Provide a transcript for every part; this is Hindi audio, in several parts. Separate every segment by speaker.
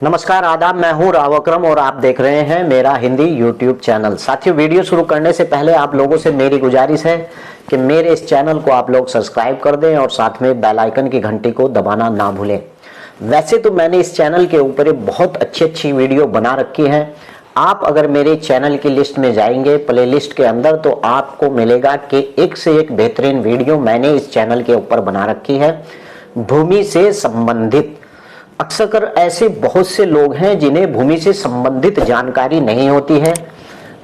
Speaker 1: नमस्कार आदाब, मैं हूं राव अकरम और आप देख रहे हैं मेरा हिंदी यूट्यूब चैनल। साथियों, वीडियो शुरू करने से पहले आप लोगों से मेरी गुजारिश है कि मेरे इस चैनल को आप लोग सब्सक्राइब कर दें और साथ में बेल आइकन की घंटी को दबाना ना भूलें। वैसे तो मैंने इस चैनल के ऊपर बहुत अच्छी वीडियो बना रखी है। आप अगर मेरे चैनल की लिस्ट में जाएंगे, प्ले लिस्ट के अंदर, तो आपको मिलेगा कि एक से एक बेहतरीन वीडियो मैंने इस चैनल के ऊपर बना रखी है भूमि से संबंधित। अक्सर ऐसे बहुत से लोग हैं जिन्हें भूमि से संबंधित जानकारी नहीं होती है,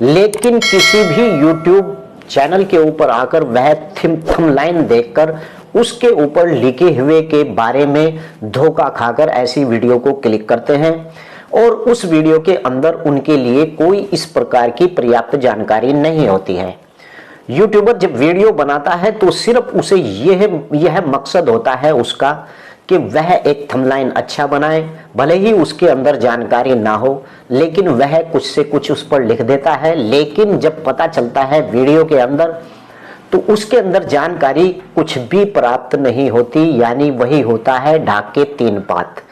Speaker 1: लेकिन किसी भी YouTube चैनल के ऊपर आकर वह थंबनेल देखकर उसके ऊपर लिखे हुए के बारे में धोखा खाकर ऐसी वीडियो को क्लिक करते हैं और उस वीडियो के अंदर उनके लिए कोई इस प्रकार की पर्याप्त जानकारी नहीं होती है। यूट्यूबर जब वीडियो बनाता है तो सिर्फ उसे यह मकसद होता है उसका कि वह एक थंबनेल अच्छा बनाए, भले ही उसके अंदर जानकारी ना हो, लेकिन वह कुछ से कुछ उस पर लिख देता है। लेकिन जब पता चलता है वीडियो के अंदर, तो उसके अंदर जानकारी कुछ भी प्राप्त नहीं होती, यानी वही होता है ढाक के तीन पात।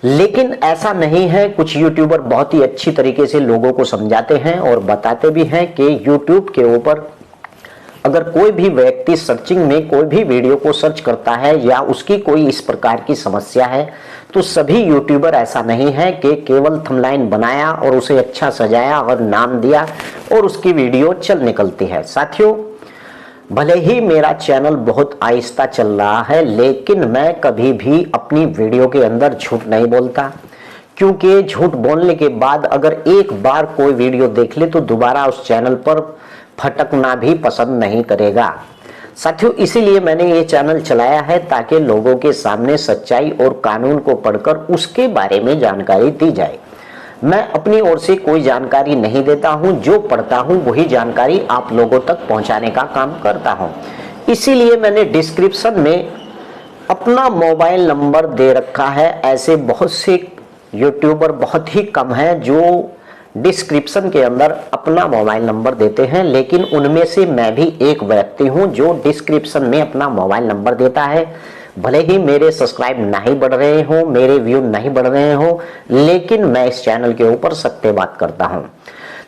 Speaker 1: लेकिन ऐसा नहीं है, कुछ यूट्यूबर बहुत ही अच्छी तरीके से लोगों को समझाते हैं और बताते भी हैं कि यूट्यूब के ऊपर अगर कोई भी व्यक्ति सर्चिंग में कोई भी वीडियो को सर्च करता है या उसकी कोई इस प्रकार की समस्या है, तो सभी यूट्यूबर ऐसा नहीं है कि केवल थंबनेल बनाया और उसे अच्छा सजाया और नाम दिया और उसकी वीडियो चल निकलती है। साथियों, भले ही मेरा चैनल बहुत आहिस्ता चल रहा है, लेकिन मैं कभी भी अपनी वीडियो के अंदर झूठ नहीं बोलता, क्योंकि झूठ बोलने के बाद अगर एक बार कोई वीडियो देख ले तो दोबारा उस चैनल पर फटकना भी पसंद नहीं करेगा। साथियों, इसीलिए मैंने ये चैनल चलाया है ताकि लोगों के सामने सच्चाई और कानून को पढ़कर उसके बारे में जानकारी दी जाए। मैं अपनी ओर से कोई जानकारी नहीं देता हूं, जो पढ़ता हूं वही जानकारी आप लोगों तक पहुंचाने का काम करता हूं। इसीलिए मैंने डिस्क्रिप्शन में अपना मोबाइल नंबर दे रखा है। ऐसे बहुत से यूट्यूबर बहुत ही कम हैं जो डिस्क्रिप्शन के अंदर अपना मोबाइल नंबर देते हैं, लेकिन उनमें से मैं भी एक व्यक्ति हूं जो डिस्क्रिप्शन में अपना मोबाइल नंबर देता है। भले ही मेरे सब्सक्राइब नहीं बढ़ रहे हो, मेरे व्यू नहीं बढ़ रहे हो, लेकिन मैं इस चैनल के ऊपर सत्य बात करता हूं।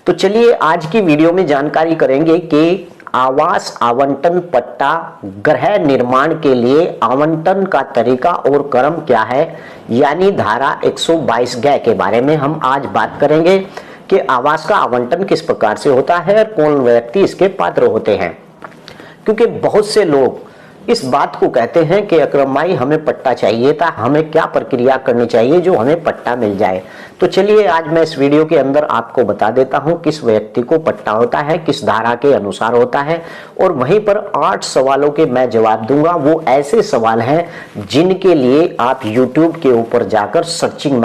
Speaker 1: तो चलिए आज की वीडियो में जानकारी करेंगे कि आवास आवंटन पट्टा गृह निर्माण के लिए आवंटन का तरीका और क्रम क्या है, यानी धारा 122 ग के बारे में हम आज बात करेंगे कि आवास का आवंटन किस प्रकार से होता है और कौन व्यक्ति इसके पात्र होते हैं। क्योंकि बहुत से लोग इस बात को कहते हैं कि अकरम भाई हमें पट्टा चाहिए था, हमें क्या प्रक्रिया करनी चाहिए जो हमें पट्टा मिल जाए। तो चलिए आज मैं इस वीडियो के अंदर आपको बता देता हूं किस व्यक्ति को पट्टा होता है, किस धारा के अनुसार होता है, और वहीं पर 8 सवालों के मैं जवाब दूंगा। वो ऐसे सवाल हैं जिनके लिए आप YouTube के ऊपर जाकर सर्चिंग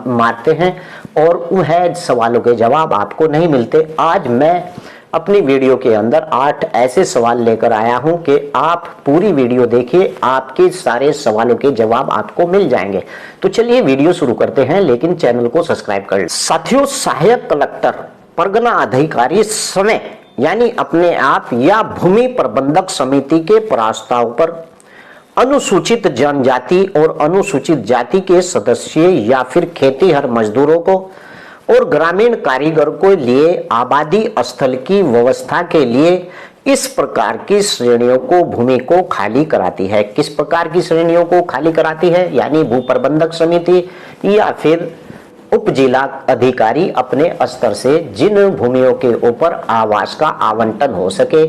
Speaker 1: मारते हैं और उन सवालों के जवाब आपको नहीं मिलते। आज मैं अपनी वीडियो के अंदर 8 ऐसे सवाल लेकर आया हूं कि आप पूरी वीडियो देखिए, आपके सारे सवालों के जवाब आपको मिल जाएंगे। तो चलिए वीडियो शुरू करते हैं, लेकिन चैनल को सब्सक्राइब कर लें। साथियों, सहायक कलेक्टर, परगना अधिकारी समय यानी अपने आप या भूमि प्रबंधक समिति के प्रस्ताव पर अनुसूचित जनजाति और अनुसूचित जाति के सदस्य या फिर खेतीहर मजदूरों को और ग्रामीण कारीगर को लिए आबादी स्थल की व्यवस्था के लिए इस प्रकार की श्रेणियों को भूमि को खाली कराती है। किस प्रकार की श्रेणियों को खाली कराती है, यानी भू प्रबंधक समिति या फिर उप जिला अधिकारी अपने स्तर से जिन भूमियों के ऊपर आवास का आवंटन हो सके,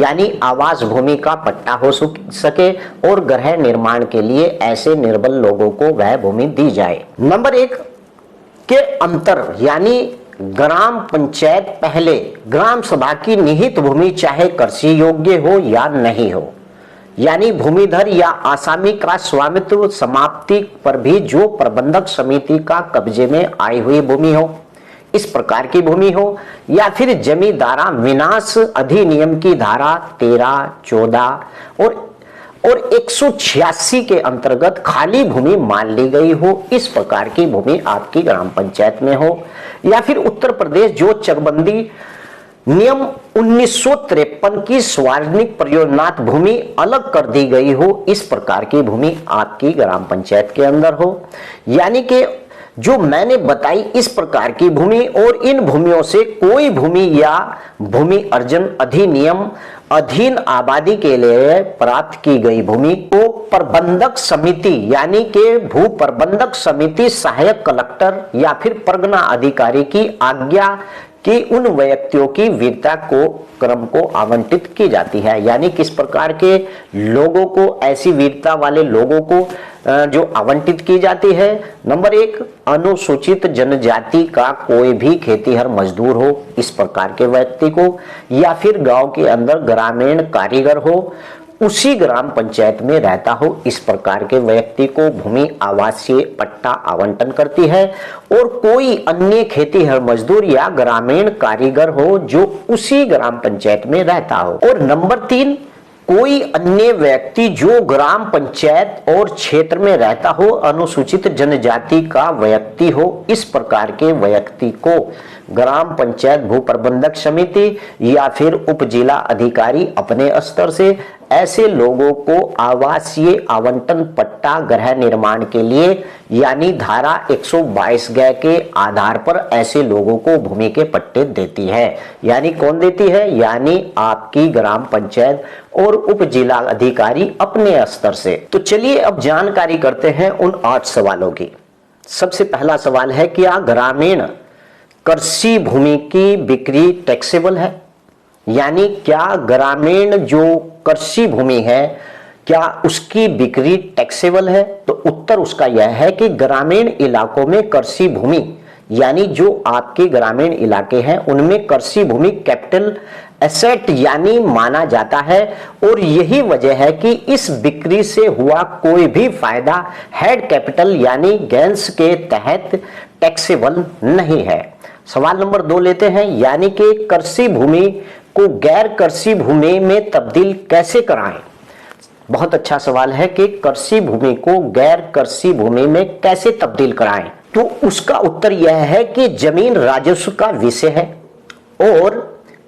Speaker 1: यानी आवास भूमि का पट्टा हो सके और गृह निर्माण के लिए ऐसे निर्बल लोगों को वह भूमि दी जाए। नंबर 1 के अंतर, यानी ग्राम पंचायत पहले ग्राम सभा की निहित भूमि चाहे कृषि योग्य हो या नहीं हो, यानी भूमिधर या आसामी का स्वामित्व समाप्ति पर भी जो प्रबंधक समिति का कब्जे में आई हुई भूमि हो, इस प्रकार की भूमि हो, या फिर जमींदारा विनाश अधिनियम की धारा 13, 14 और 186 के अंतर्गत खाली भूमि मान ली गई हो, इस प्रकार की भूमि आपकी ग्राम पंचायत में हो, या फिर उत्तर प्रदेश जो चकबंदी नियम 1953 की सार्वजनिक परियोजना भूमि अलग कर दी गई हो, इस प्रकार की भूमि आपकी ग्राम पंचायत के अंदर हो। यानी कि जो मैंने बताई इस प्रकार की भूमि और इन भूमियों से कोई भूमि या भूमि अर्जन अधिनियम अधीन आबादी के लिए प्राप्त की गई भूमि को प्रबंधक समिति यानी कि भू प्रबंधक समिति सहायक कलेक्टर या फिर परगना अधिकारी की आज्ञा कि उन व्यक्तियों की वीरता को क्रम को आवंटित की जाती है। यानी किस प्रकार के लोगों को, ऐसी वीरता वाले लोगों को जो आवंटित की जाती है। नंबर 1, अनुसूचित जनजाति का कोई भी खेतीहर मजदूर हो, इस प्रकार के व्यक्ति को, या फिर गांव के अंदर ग्रामीण कारीगर हो, उसी ग्राम पंचायत में रहता हो, इस प्रकार के व्यक्ति को भूमि आवासीय पट्टा आवंटन करती है। और कोई अन्य खेतीहर मजदूर या ग्रामीण कारीगर हो जो उसी ग्राम पंचायत में रहता हो। और नंबर 3, कोई अन्य व्यक्ति जो ग्राम पंचायत और क्षेत्र में रहता हो, अनुसूचित जनजाति का व्यक्ति हो, इस प्रकार के व्यक्ति को ग्राम पंचायत भू प्रबंधक समिति या फिर उप जिला अधिकारी अपने स्तर से ऐसे लोगों को आवासीय आवंटन पट्टा गृह निर्माण के लिए यानी धारा 122 ग के आधार पर ऐसे लोगों को भूमि के पट्टे देती है। यानी कौन देती है? यानी आपकी ग्राम पंचायत और उप जिला अधिकारी अपने स्तर से। तो चलिए अब जानकारी करते हैं उन 8 सवालों की। सबसे पहला सवाल है, क्या ग्रामीण कृषि भूमि की बिक्री टैक्सेबल है? यानी क्या ग्रामीण जो कृषि भूमि है क्या उसकी बिक्री टैक्सेबल है? तो उत्तर उसका यह है कि ग्रामीण इलाकों में कृषि भूमि यानी जो आपके ग्रामीण इलाके हैं उनमें कृषि भूमि कैपिटल एसेट यानी माना जाता है। और यही वजह है कि इस बिक्री से हुआ कोई भी फायदा हेड कैपिटल यानी गेंस के तहत टैक्सेबल नहीं है। सवाल नंबर 2 लेते हैं, यानी कि कृषि भूमि को गैर कृषि भूमि में तब्दील कैसे कराएं? बहुत अच्छा सवाल है कि कृषि भूमि को गैर कृषि भूमि में कैसे तब्दील कराएं? तो उसका उत्तर यह है कि जमीन राजस्व का विषय है और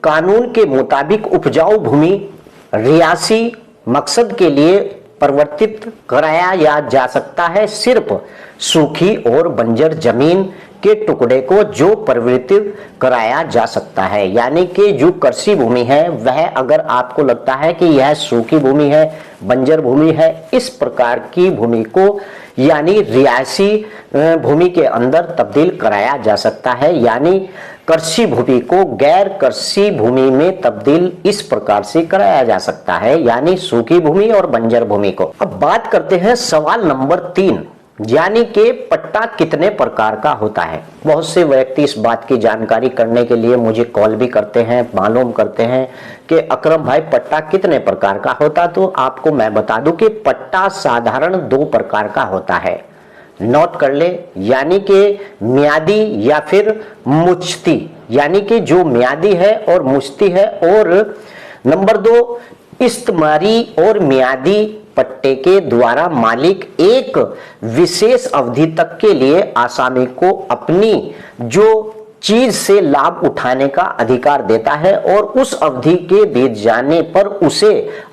Speaker 1: कानून के मुताबिक उपजाऊ भूमि रियासी मकसद के लिए परिवर्तित कराया जा सकता है। सिर्फ सूखी और बंजर जमीन के टुकड़े को जो परिवर्तित कराया जा सकता है। यानी कि जो कृषि भूमि है वह अगर आपको लगता है कि यह सूखी भूमि है, बंजर भूमि है, इस प्रकार की भूमि को यानी रियासी भूमि के अंदर तब्दील कराया जा सकता है। यानी कृषि भूमि को गैर कृषि भूमि में तब्दील इस प्रकार से कराया जा सकता है, यानी सूखी भूमि और बंजर भूमि को। अब बात करते हैं सवाल नंबर 3, यानी कि पट्टा कितने प्रकार का होता है। बहुत से व्यक्ति इस बात की जानकारी करने के लिए मुझे कॉल भी करते हैं, मालूम करते हैं कि अकरम भाई पट्टा कितने प्रकार का होता। तो आपको मैं बता दूं कि पट्टा साधारण 2 प्रकार का होता है, नोट कर ले, यानी कि म्यादी या फिर मुश्ती, यानी कि जो म्यादी है और मुश्ती है। और नंबर 2, इस्तेमारी और म्यादी पट्टे के द्वारा मालिक एक विशेष अवधि तक के लिए आसामी को अपनी जो चीज से लाभ उठाने का अधिकार देता है और उस अवधि के बीत जाने पर उसे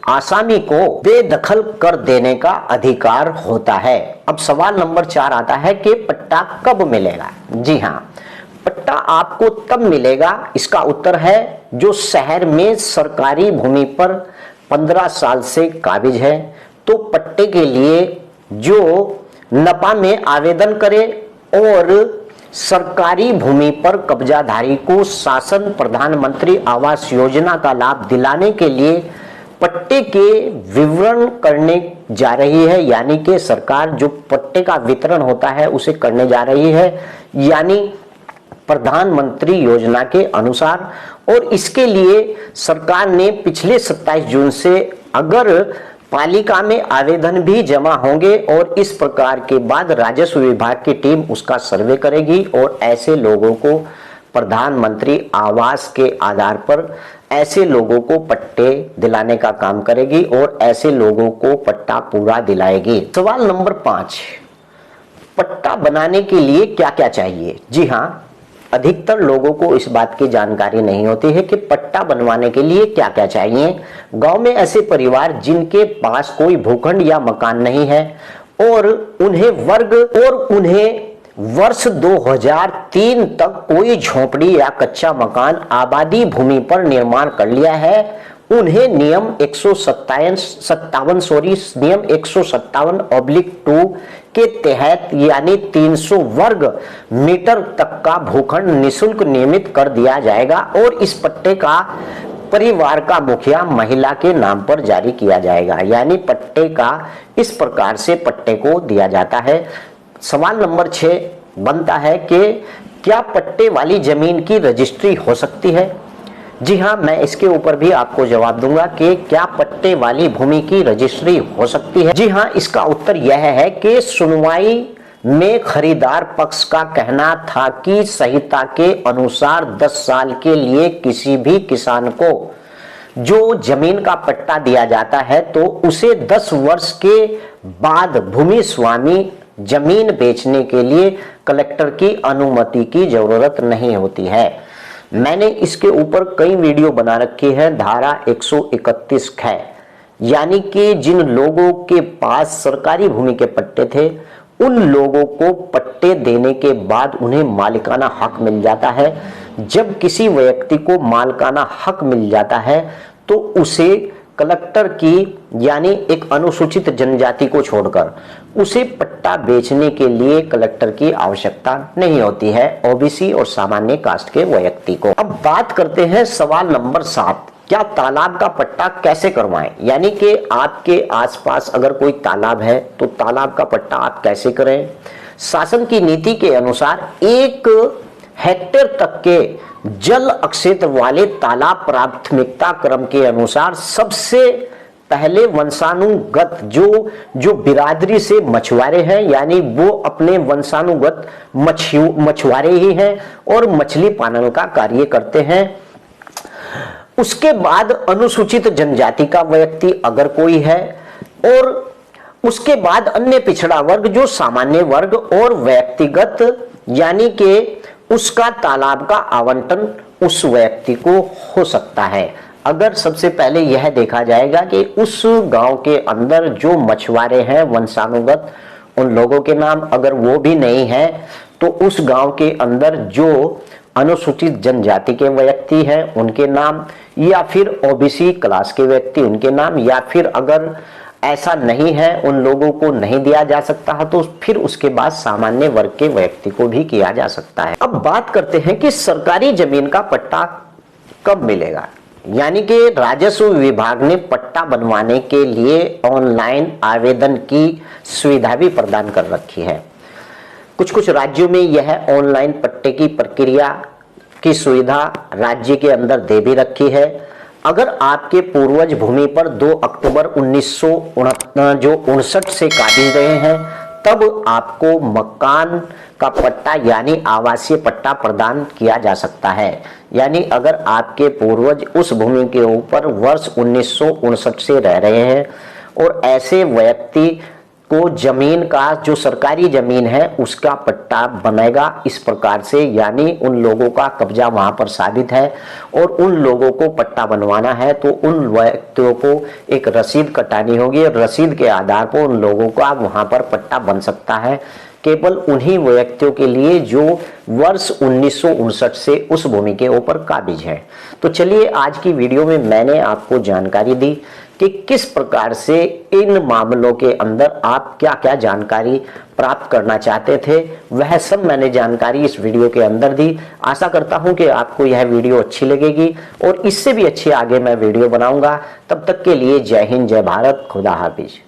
Speaker 1: आसामी को बेदखल कर देने का अधिकार होता है। अब सवाल नंबर 4 आता है कि पट्टा कब मिलेगा। जी हाँ, पट्टा आपको तब मिलेगा, इसका उत्तर है जो शहर में सरकारी भूमि पर 15 साल से काबिज है तो पट्टे के लिए जो नपा में आवेदन करे और सरकारी भूमि पर कब्जाधारी को शासन प्रधानमंत्री आवास योजना का लाभ दिलाने के लिए पट्टे के विवरण करने जा रही है। यानी कि सरकार जो पट्टे का वितरण होता है उसे करने जा रही है, यानी प्रधानमंत्री योजना के अनुसार। और इसके लिए सरकार ने पिछले 27 जून से अगर पालिका में आवेदन भी जमा होंगे और इस प्रकार के बाद राजस्व विभाग की टीम उसका सर्वे करेगी और ऐसे लोगों को प्रधानमंत्री आवास के आधार पर ऐसे लोगों को पट्टे दिलाने का काम करेगी और ऐसे लोगों को पट्टा पूरा दिलाएगी। सवाल नंबर 5, पट्टा बनाने के लिए क्या क्या चाहिए। जी हाँ, अधिकतर लोगों को इस बात की जानकारी नहीं होती है कि पट्टा बनवाने के लिए क्या क्या चाहिए। गांव में ऐसे परिवार जिनके पास कोई भूखंड या मकान नहीं है और उन्हें वर्ग और उन्हें वर्ष 2003 तक कोई झोपड़ी या कच्चा मकान आबादी भूमि पर निर्माण कर लिया है, उन्हें नियम 157/2 के तहत यानी 300 वर्ग मीटर तक का भूखंड निःशुल्क नियमित कर दिया जाएगा और इस पट्टे का परिवार का मुखिया महिला के नाम पर जारी किया जाएगा। यानी पट्टे का इस प्रकार से पट्टे को दिया जाता है। सवाल नंबर 6 बनता है कि क्या पट्टे वाली जमीन की रजिस्ट्री हो सकती है? जी हाँ, मैं इसके ऊपर भी आपको जवाब दूंगा कि क्या पट्टे वाली भूमि की रजिस्ट्री हो सकती है। जी हाँ, इसका उत्तर यह है कि सुनवाई में खरीदार पक्ष का कहना था कि संहिता के अनुसार 10 साल के लिए किसी भी किसान को जो जमीन का पट्टा दिया जाता है तो उसे 10 वर्ष के बाद भूमि स्वामी जमीन बेचने के लिए कलेक्टर की अनुमति की जरूरत नहीं होती है। मैंने इसके ऊपर कई वीडियो बना रखी है। धारा 131 है, यानी कि जिन लोगों के पास सरकारी भूमि के पट्टे थे उन लोगों को पट्टे देने के बाद उन्हें मालिकाना हक मिल जाता है। जब किसी व्यक्ति को मालिकाना हक मिल जाता है तो उसे कलेक्टर की यानी एक अनुसूचित जनजाति को छोड़कर उसे पट्टा बेचने के लिए कलेक्टर की आवश्यकता नहीं होती है ओबीसी और सामान्य कास्ट के व्यक्ति को। अब बात करते हैं सवाल नंबर 7, क्या तालाब का पट्टा कैसे करवाएं? यानी कि आपके आसपास अगर कोई तालाब है तो तालाब का पट्टा आप कैसे करें? शासन की नीति के अनुसार 1 हेक्टेयर तक के जल अक्षेत्र वाले तालाब प्राथमिकता क्रम के अनुसार सबसे पहले वंशानुगत जो बिरादरी से मछुआरे हैं, यानी वो अपने वंशानुगत मछुआरे ही हैं और मछली पालन का कार्य करते हैं। उसके बाद अनुसूचित जनजाति का व्यक्ति अगर कोई है, और उसके बाद अन्य पिछड़ा वर्ग जो सामान्य वर्ग और व्यक्तिगत, यानी कि उसका तालाब का आवंटन उस व्यक्ति को हो सकता है। अगर सबसे पहले यह देखा जाएगा कि उस गांव के अंदर जो मछुआरे हैं वंशानुगत, उन लोगों के नाम अगर वो भी नहीं है तो उस गांव के अंदर जो अनुसूचित जनजाति के व्यक्ति हैं उनके नाम, या फिर ओबीसी क्लास के व्यक्ति उनके नाम, या फिर अगर ऐसा नहीं है उन लोगों को नहीं दिया जा सकता है तो फिर उसके बाद सामान्य वर्ग के व्यक्ति को भी किया जा सकता है। अब बात करते हैं कि सरकारी जमीन का पट्टा कब मिलेगा। यानी कि राजस्व विभाग ने पट्टा बनवाने के लिए ऑनलाइन आवेदन की सुविधा भी प्रदान कर रखी है। कुछ राज्यों में यह ऑनलाइन पट्टे की प्रक्रिया की सुविधा राज्य के अंदर दे भी रखी है। अगर आपके पूर्वज भूमि पर 2 अक्टूबर 1959 से काबिज रहे हैं तब आपको मकान का पट्टा यानी आवासीय पट्टा प्रदान किया जा सकता है। यानी अगर आपके पूर्वज उस भूमि के ऊपर वर्ष 1959 से रह रहे हैं और ऐसे व्यक्ति को जमीन का जो सरकारी जमीन है उसका पट्टा बनेगा इस प्रकार से, यानी उन लोगों का कब्जा वहां पर साबित है और उन लोगों को पट्टा बनवाना है तो उन व्यक्तियों को एक रसीद कटानी होगी और रसीद के आधार पर उन लोगों का वहां पर पट्टा बन सकता है। केवल उन्हीं व्यक्तियों के लिए जो वर्ष 1959 से उस भूमि के ऊपर काबिज है। तो चलिए आज की वीडियो में मैंने आपको जानकारी दी कि किस प्रकार से इन मामलों के अंदर आप क्या क्या जानकारी प्राप्त करना चाहते थे, वह सब मैंने जानकारी इस वीडियो के अंदर दी। आशा करता हूं कि आपको यह वीडियो अच्छी लगेगी और इससे भी अच्छी आगे मैं वीडियो बनाऊंगा। तब तक के लिए जय हिंद, जय भारत, खुदा हाफिज।